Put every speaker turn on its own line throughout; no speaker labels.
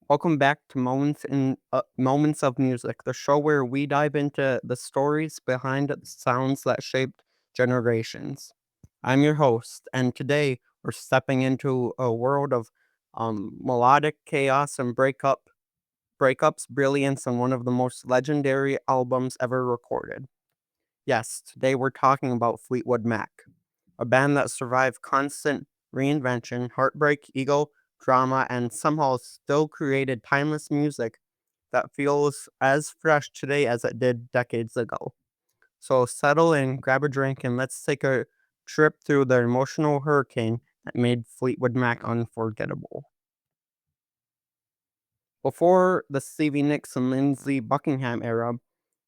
Welcome back to Moments of Music, the show where we dive into the stories behind the sounds that shaped generations. I'm your host, and today we're stepping into a world of melodic chaos and breakups, brilliance, and one of the most legendary albums ever recorded. Yes, today we're talking about Fleetwood Mac, a band that survived constant reinvention, heartbreak, ego, drama, and somehow still created timeless music that feels as fresh today as it did decades ago. So settle in, grab a drink, and let's take a trip through the emotional hurricane that made Fleetwood Mac unforgettable. Before the Stevie Nicks and Lindsey Buckingham era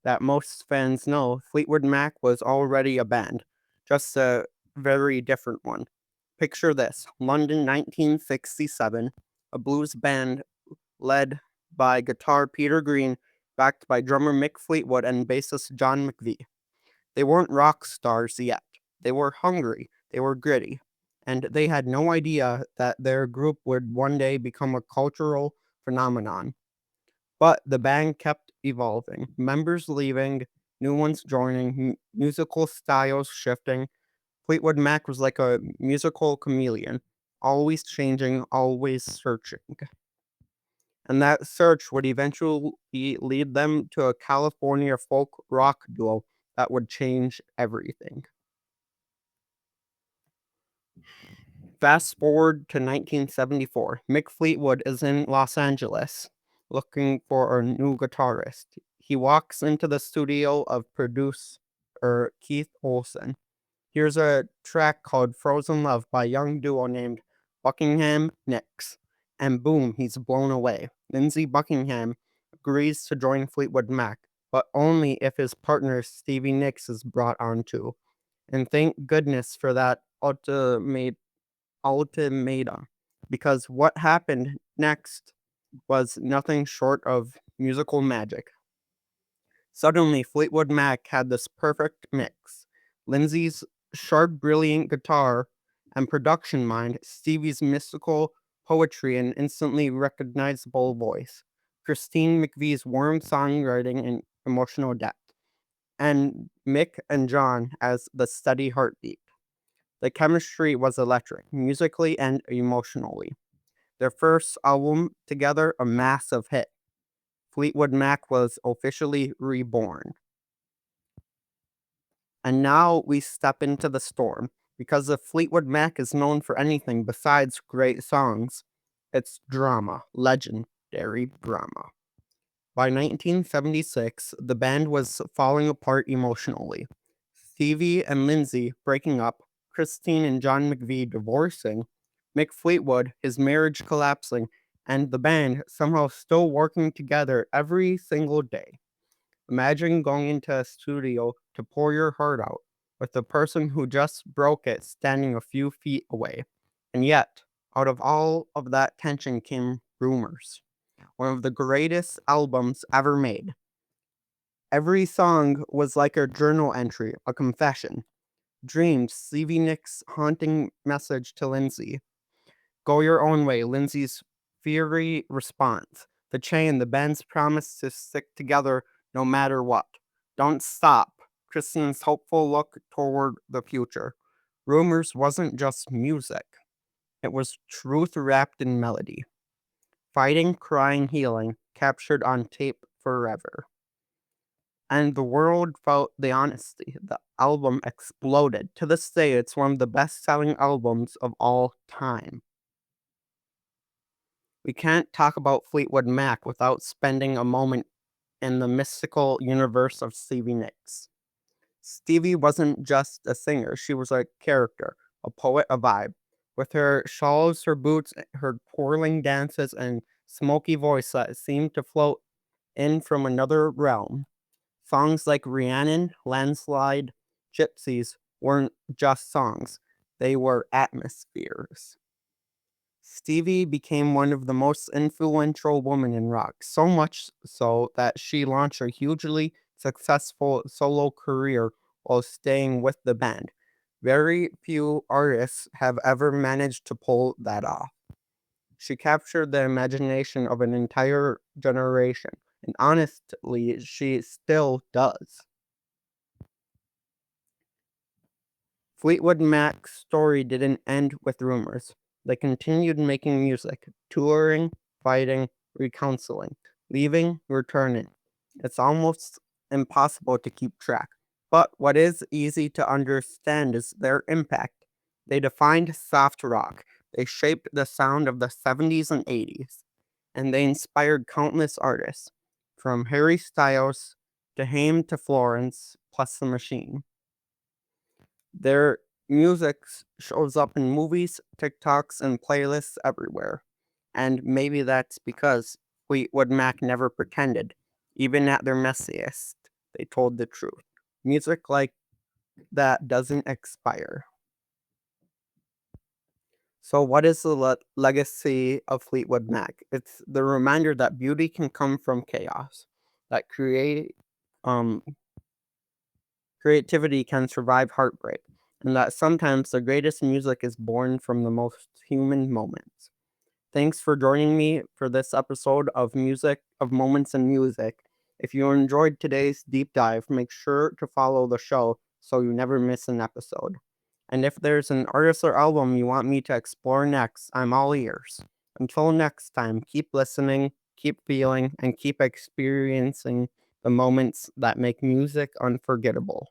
that most fans know, Fleetwood Mac was already a band, just a very different one. Picture this: London 1967, a blues band led by guitar Peter Green, backed by drummer Mick Fleetwood and bassist John McVie. They weren't rock stars yet. They were hungry, they were gritty, and they had no idea that their group would one day become a cultural phenomenon. But the band kept evolving, members leaving, new ones joining, musical styles shifting. Fleetwood Mac was like a musical chameleon, always changing, always searching. And that search would eventually lead them to a California folk rock duo that would change everything. Fast forward to 1974. Mick Fleetwood is in Los Angeles looking for a new guitarist. He walks into the studio of producer Keith Olsen. Here's a track called Frozen Love by a young duo named Buckingham Nicks. And boom, he's blown away. Lindsey Buckingham agrees to join Fleetwood Mac, but only if his partner Stevie Nicks is brought on too. And thank goodness for that ultimatum, because what happened next was nothing short of musical magic. Suddenly, Fleetwood Mac had this perfect mix: Lindsay's sharp, brilliant guitar and production mind, Stevie's mystical poetry and instantly recognizable voice, Christine McVie's warm songwriting and emotional depth, and Mick and John as the steady heartbeat. The chemistry was electric, musically and emotionally. Their first album together, a massive hit. Fleetwood Mac was officially reborn. And now we step into the storm. Because if Fleetwood Mac is known for anything besides great songs, it's drama, legendary drama. By 1976, the band was falling apart emotionally. Stevie and Lindsay breaking up, Christine and John McVie divorcing, Mick Fleetwood, his marriage collapsing, and the band somehow still working together every single day. Imagine going into a studio to pour your heart out with the person who just broke it standing a few feet away. And yet, out of all of that tension came Rumors, one of the greatest albums ever made. Every song was like a journal entry, a confession. Dreams, Stevie Nicks' haunting message to Lindsay. Go your own way, Lindsay's fiery response. The chain, the band's promise to stick together no matter what. Don't stop. Kristen's hopeful look toward the future. Rumors wasn't just music, it was truth wrapped in melody. Fighting, crying, healing, captured on tape forever. And the world felt the honesty. The album exploded. To this day, it's one of the best selling albums of all time. We can't talk about Fleetwood Mac without spending a moment in the mystical universe of Stevie Nicks. Stevie wasn't just a singer, she was a character, a poet, a vibe. With her shawls, her boots, her twirling dances, and smoky voice that seemed to float in from another realm. Songs like Rhiannon, Landslide, Gypsies weren't just songs, they were atmospheres. Stevie became one of the most influential women in rock, so much so that she launched a hugely successful solo career while staying with the band. Very few artists have ever managed to pull that off. She captured the imagination of an entire generation, and honestly, she still does. Fleetwood Mac's story didn't end with Rumours. They continued making music, touring, fighting, reconciling, leaving, returning. It's almost impossible to keep track. But what is easy to understand is their impact. They defined soft rock, they shaped the sound of the 70s and 80s, and they inspired countless artists, from Harry Styles to Haim to Florence, plus the machine. Their music shows up in movies, TikToks, and playlists everywhere. And maybe that's because Fleetwood Mac never pretended. Even at their messiest, they told the truth. Music like that doesn't expire. So, what is the legacy of Fleetwood Mac? It's the reminder that beauty can come from chaos, that um, creativity can survive heartbreak, and that sometimes the greatest music is born from the most human moments. Thanks for joining me for this episode of Moments in Music. If you enjoyed today's deep dive, make sure to follow the show so you never miss an episode. And if there's an artist or album you want me to explore next, I'm all ears. Until next time, keep listening, keep feeling, and keep experiencing the moments that make music unforgettable.